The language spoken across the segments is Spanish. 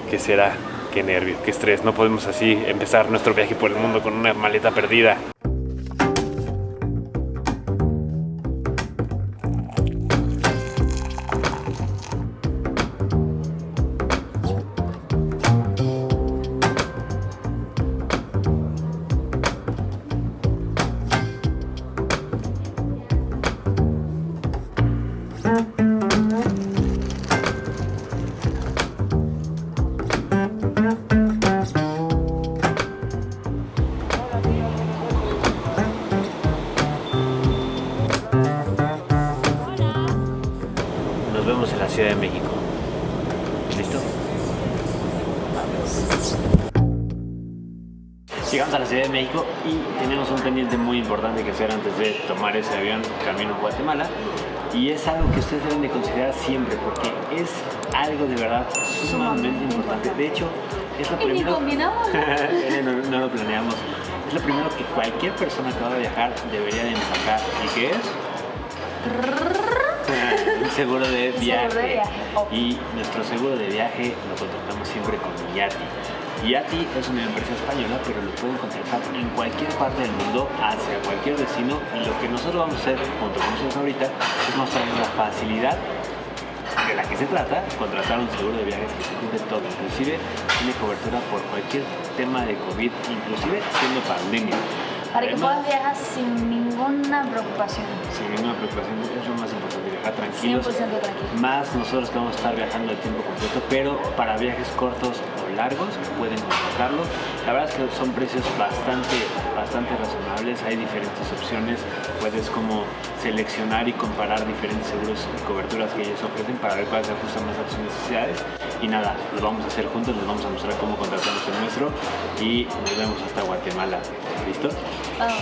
¿Qué será? Qué nervio, qué estrés. No podemos así empezar nuestro viaje por el mundo con una maleta perdida. Nos vemos en la Ciudad de México. ¿Listo? Llegamos a la Ciudad de México y tenemos un pendiente muy importante que hacer antes de tomar ese avión camino a Guatemala. Y es algo que ustedes deben de considerar siempre porque es algo de verdad sumamente importante. De hecho, es lo primero... combinamos. no lo planeamos. Es lo primero que cualquier persona que va a viajar debería de empacar. ¿Y qué es? Un seguro de viaje. Y nuestro seguro de viaje lo contratamos siempre con Yati. Yati es una empresa española, pero lo pueden contratar en cualquier parte del mundo, hacia cualquier destino. Y lo que nosotros vamos a hacer junto con ustedes ahorita es mostrarles la facilidad de la que se trata, contratar un seguro de viajes que cubre todo, inclusive tiene cobertura por cualquier tema de COVID, inclusive siendo pandemia. Para que puedas viajar sin ninguna preocupación. Sin ninguna preocupación, es lo más importante, viajar tranquilos. 100% tranquilo. Más nosotros que vamos a estar viajando el tiempo completo, pero para viajes cortos o largos pueden contratarlo. La verdad es que son precios bastante razonables, hay diferentes opciones, puedes como seleccionar y comparar diferentes seguros y coberturas que ellos ofrecen para ver cuál se ajusta más a tus necesidades. Y nada, lo vamos a hacer juntos, les vamos a mostrar cómo contratamos el nuestro y nos vemos hasta Guatemala. ¿Listo? Vamos.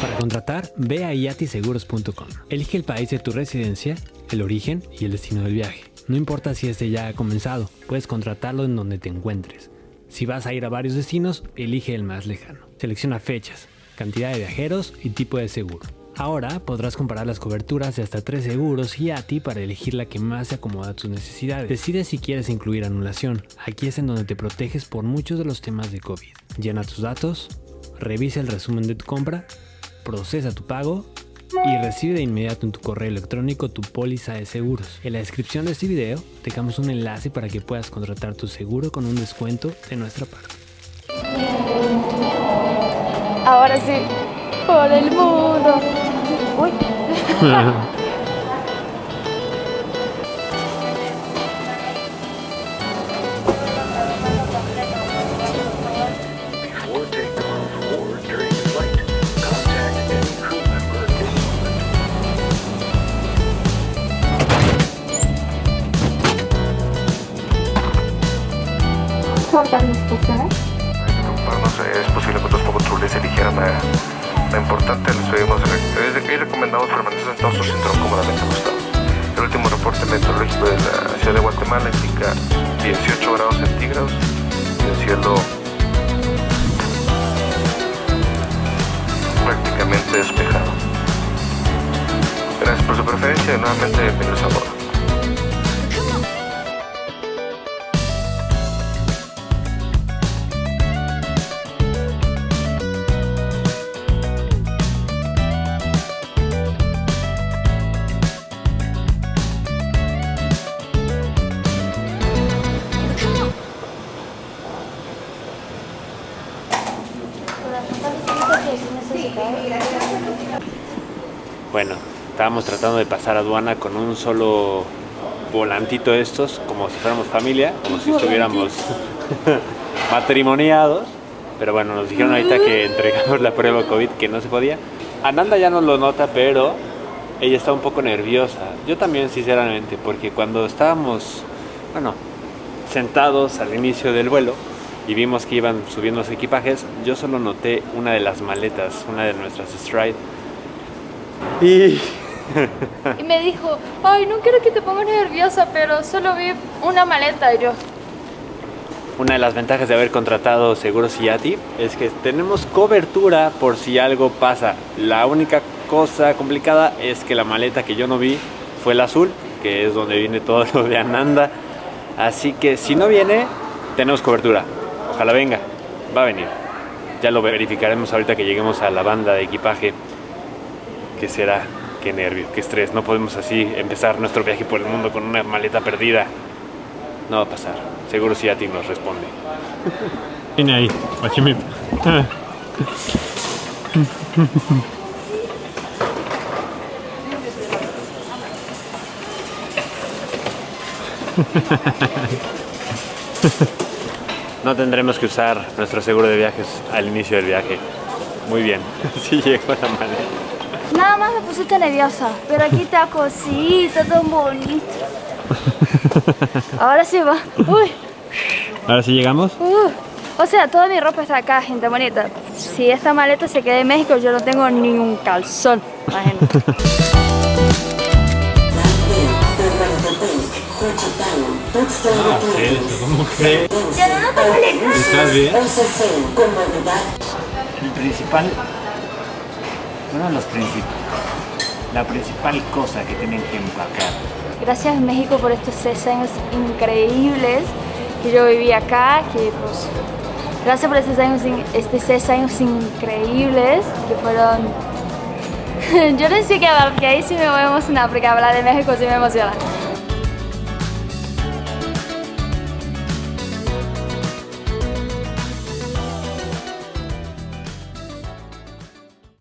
Para contratar, ve a yatiseguros.com. Elige el país de tu residencia, el origen y el destino del viaje. No importa si este ya ha comenzado, puedes contratarlo en donde te encuentres. Si vas a ir a varios destinos, elige el más lejano. Selecciona fechas, cantidad de viajeros y tipo de seguro. Ahora podrás comparar las coberturas de hasta 3 seguros Yati para elegir la que más se acomoda a tus necesidades. Decide si quieres incluir anulación. Aquí es en donde te proteges por muchos de los temas de COVID. Llena tus datos, revisa el resumen de tu compra, procesa tu pago y recibe de inmediato en tu correo electrónico tu póliza de seguros. En la descripción de este video dejamos un enlace para que puedas contratar tu seguro con un descuento de nuestra parte. Ahora sí, por el mundo. Uy. Before takeoff or during flight, contact any crew member if es posible que otros patrullers eligieran la importante. Les pedimos y recomendamos permanecer sentados o cinturón cómodamente ajustados. El último reporte meteorológico de la ciudad de Guatemala indica 18 grados centígrados y el cielo prácticamente despejado. Gracias por su preferencia y nuevamente bienvenidos a bordo. Bueno, estábamos tratando de pasar aduana con un solo volantito de estos, como si fuéramos familia, como si estuviéramos matrimoniados. Pero bueno, nos dijeron ahorita que entregamos la prueba COVID, que no se podía. Ananda ya no lo nota, pero ella está un poco nerviosa. Yo también, sinceramente, porque cuando estábamos, sentados al inicio del vuelo y vimos que iban subiendo los equipajes, yo solo noté una de las maletas, una de nuestras Stride. Y me dijo, ay, no quiero que te pongas nerviosa, pero solo vi una maleta. Y yo, una de las ventajas de haber contratado seguros Yati es que tenemos cobertura por si algo pasa. La única cosa complicada es que la maleta que yo no vi fue el azul, que es donde viene todo lo de Ananda. Así que si no viene, tenemos cobertura. Ojalá venga. Va a venir. Ya lo verificaremos ahorita que lleguemos a la banda de equipaje. ¿Qué será? Qué nervio, qué estrés. No podemos así empezar nuestro viaje por el mundo con una maleta perdida. No va a pasar. Seguro si Yati nos responde. Viene ahí, Guachimip. No tendremos que usar nuestro seguro de viajes al inicio del viaje. Muy bien. Sí llegó la maleta. Nada más me pusiste nerviosa, pero aquí está cosita, tan bonito. Ahora sí va. Uy. ¿Ahora sí llegamos? O sea, toda mi ropa está acá, gente bonita. Si esta maleta se queda en México, yo no tengo ni un calzón. Imagínate. ¿Cómo crees? ¡Ya no tengo maleta! ¿Estás bien? La principal cosa que tienen que empacar. Gracias México por estos 6 años increíbles que yo viví acá, que pues gracias por estos 6 años increíbles que fueron... Yo no sé qué hablar, porque ahí sí me voy a emocionar, porque hablar de México sí me emociona.